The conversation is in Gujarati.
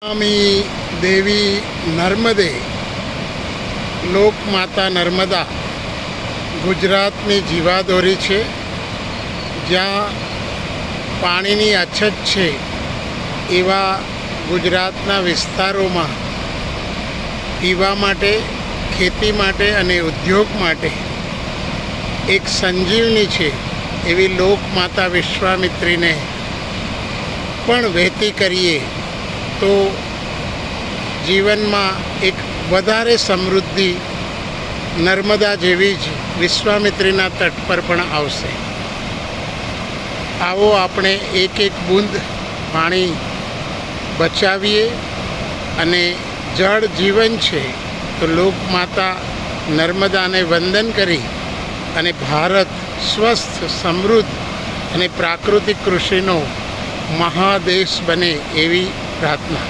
નમામિ દેવી નર્મદે લોકમાતા નર્મદા ગુજરાતની જીવાદોરી છે. જ્યાં પાણીની અછત છે એવા ગુજરાતના વિસ્તારોમાં પીવા માટે, ખેતી માટે અને ઉદ્યોગ માટે એક સંજીવની છે એવી લોકમાતા વિશ્વામિત્રીને પણ વહેતી કરીએ તો જીવનમાં એક વધારે સમૃદ્ધિ નર્મદા જેવી જ વિશ્વામિત્રીના તટ પર પણ આવશે. આવો આપણે એક એક બૂંદ પાણી બચાવીએ અને જળ જીવન છે તો લોકમાતા નર્મદાને વંદન કરી અને ભારત સ્વસ્થ, સમૃદ્ધ અને પ્રાકૃતિક કૃષિનો મહાદેશ બને એવી પ્રાર્થના.